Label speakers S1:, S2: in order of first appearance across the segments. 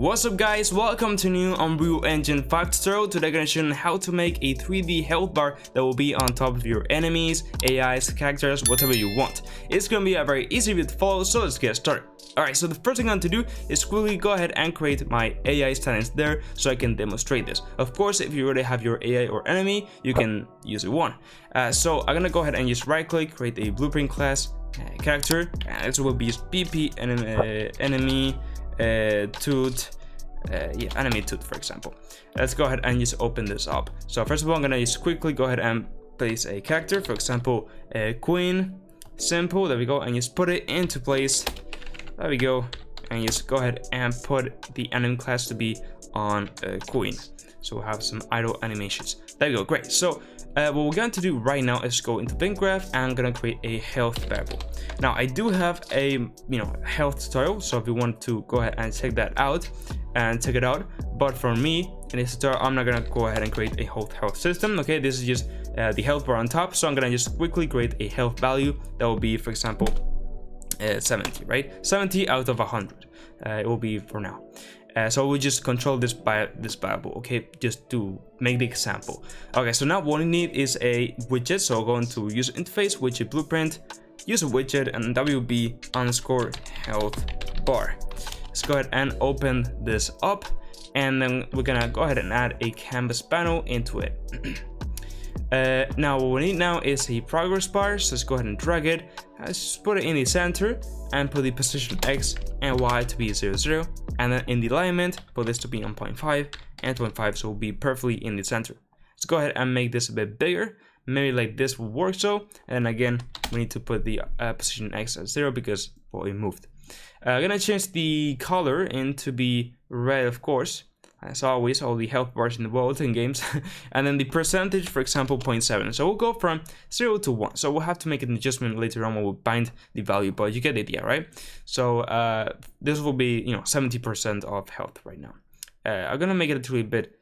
S1: What's up guys, welcome to new Unreal Engine 5 tutorial. Today I'm going to show you how to make a 3D health bar that will be on top of your enemies, AIs, characters, whatever you want. It's going to be a very easy video to follow, so let's get started. Alright, so the first thing I'm going to do is quickly go ahead and create my AI standings there so I can demonstrate this. Of course, if you already have your AI or enemy, you can use one. So I'm going to go ahead and just right click, create a blueprint class character, and this will be BP enemy enemy tooth, for example. Let's go ahead and just open this up. So first of all, I'm gonna just quickly go ahead and place a character, for example, queen, simple, there we go, and just put it into place, there we go, and just go ahead and put the enemy class to be on queen. So we'll have some idle animations. There we go, great. So what we're going to do right now is go into bin graph, and I'm gonna create a health variable. Now I do have a health tutorial, so if you want to go ahead and check that out and check it out. But for me in this tutorial, I'm not gonna go ahead and create a whole health system. Okay, this is just the health bar on top. So I'm gonna just quickly create a health value that will be, for example, 70, right? 70 out of 100. It will be for now. So we'll just control this by this variable, okay, just to make the example. Okay, so now what we need is a widget. So I'll go into user interface, widget blueprint, use a widget, and WB underscore health bar. Let's go ahead and open this up, and then we're gonna go ahead and add a canvas panel into it. Now what we need now is a progress bar, so let's go ahead and drag it. Let's just put it in the center and put the position X and Y to be 0, 0, and then in the alignment put this to be on 0.5 and 0.5, so it will be perfectly in the center. Let's go ahead and make this a bit bigger, maybe like this will work. So, and again we need to put the position X at 0 because, well, it moved. I'm gonna change the color into be red, of course, as always, all the health bars in the world in games. And then the percentage, for example, 0.7. So we'll go from 0 to 1. So we'll have to make an adjustment later on when we bind the value, but you get the idea, right? So this will be 70% of health right now. I'm gonna make it a little bit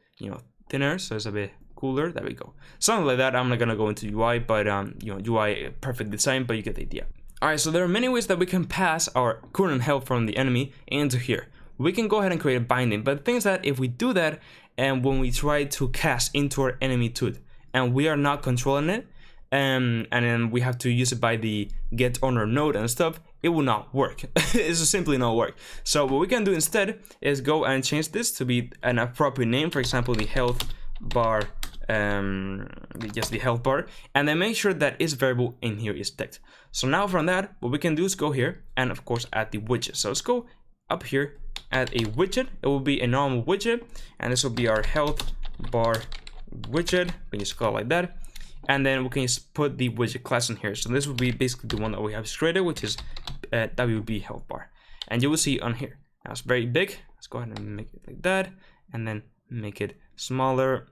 S1: thinner, so it's a bit cooler. There we go, something like that. I'm not gonna go into UI, but UI perfect design, but you get the idea. Alright, so there are many ways that we can pass our current health from the enemy into here. We can go ahead and create a binding, but the thing is that if we do that, and when we try to cast into our enemy tooth, and we are not controlling it, and then we have to use it by the get owner node and stuff, it will not work. It's just simply not work. So what we can do instead is go and change this to be an appropriate name, for example, the health bar, just the health bar, and then make sure that its variable in here is text. So now from that, what we can do is go here and of course add the widget. So let's go up here, add a widget. It will be a normal widget, and this will be our health bar widget. We just call it like that, and then we can just put the widget class in here. So this will be basically the one that we have created, which is WB health bar, and you will see on here. Now it's very big. Let's go ahead and make it like that, and then make it smaller,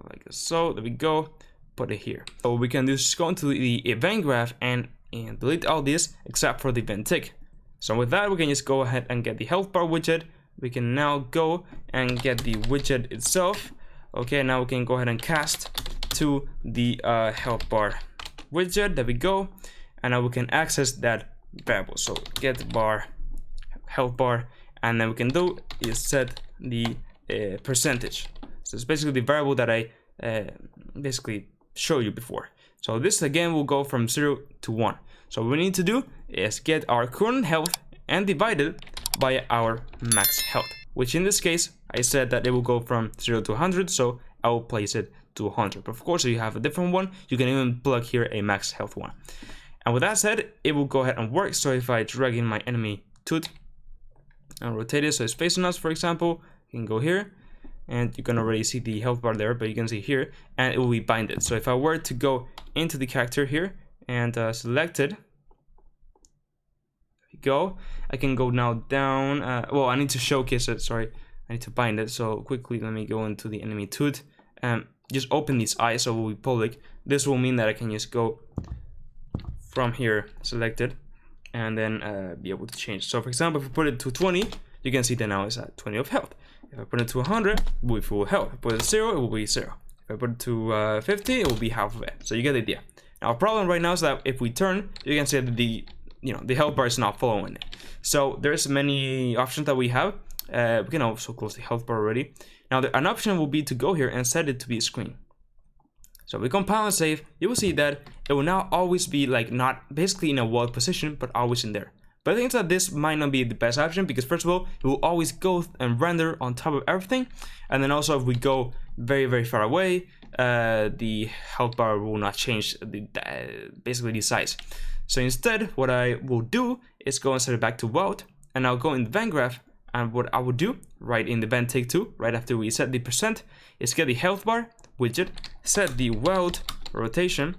S1: like so. There we go. Put it here. So what we can do is just go into the event graph and delete all this except for the event tick. So with that, we can just go ahead and get the health bar widget. We can now go and get the widget itself. Okay, now we can go ahead and cast to the health bar widget. There we go. And now we can access that variable. So get bar health bar, and then we can do is set the percentage. So it's basically the variable that I basically showed you before. So this again will go from 0 to 1. So what we need to do is get our current health and divide it by our max health, which in this case I said that it will go from 0 to 100, so I will place it to 100. But of course, if you have a different one, you can even plug here a max health one. And with that said, it will go ahead and work. So if I drag in my enemy tooth and rotate it so it's facing us, for example, you can go here, and you can already see the health bar there, but you can see here, and it will be binded. So if I were to go into the character here and select it, there we go, I can go now down. Well, I need to showcase it, sorry, I need to bind it. So quickly, let me go into the enemy tooth and just open these eyes, so it will be public. This will mean that I can just go from here, select it, and then be able to change. So for example, if we put it to 20, you can see that now it's at 20 of health. If I put it to 100, it will be full health. If I put it to 0, it will be 0. If I put it to 50, it will be half of it. So you get the idea. Now, our problem right now is that if we turn, you can see that the health bar is not following it. So there's many options that we have. we can also close the health bar already. Now an option will be to go here and set it to be a screen. So we compile and save, you will see that it will now always be like not basically in a wall position, but always in there. But I think that this might not be the best option because first of all, it will always go and render on top of everything. And then also if we go very, very far away, the health bar will not change basically the size. So instead, what I will do is go and set it back to weld, and I'll go in the event graph, and what I will do right in the event take 2, right after we set the percent, is get the health bar widget, set the weld rotation,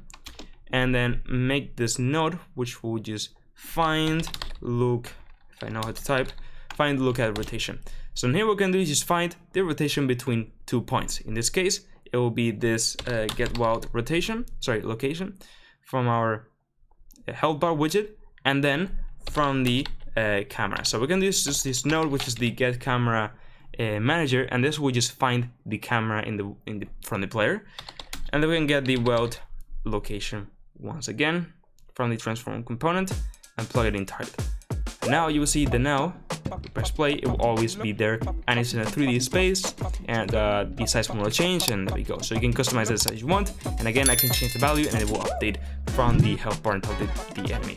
S1: and then make this node, which will just find look, if I know how to type, find look at rotation. So here what we're gonna do is just find the rotation between 2 points. In this case, it will be this get weld rotation, location from our health bar widget, and then from the camera. So we're gonna use just this node, which is the get camera manager, and this will just find the camera from the player, and then we can get the weld location once again from the transform component and plug it in target. Now you will see that now press play, it will always be there, and it's in a 3D space, and the size will change, and there we go. So you can customize it as you want, and again I can change the value and it will update from the health bar until the enemy.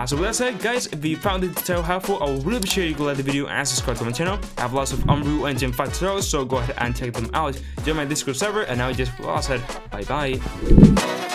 S1: So with that said, guys, if you found this tutorial helpful, I would really appreciate you to like the video and subscribe to my channel. I have lots of Unreal Engine 5 tutorials, so go ahead and check them out. Join my Discord server, and now just, well, I said bye bye.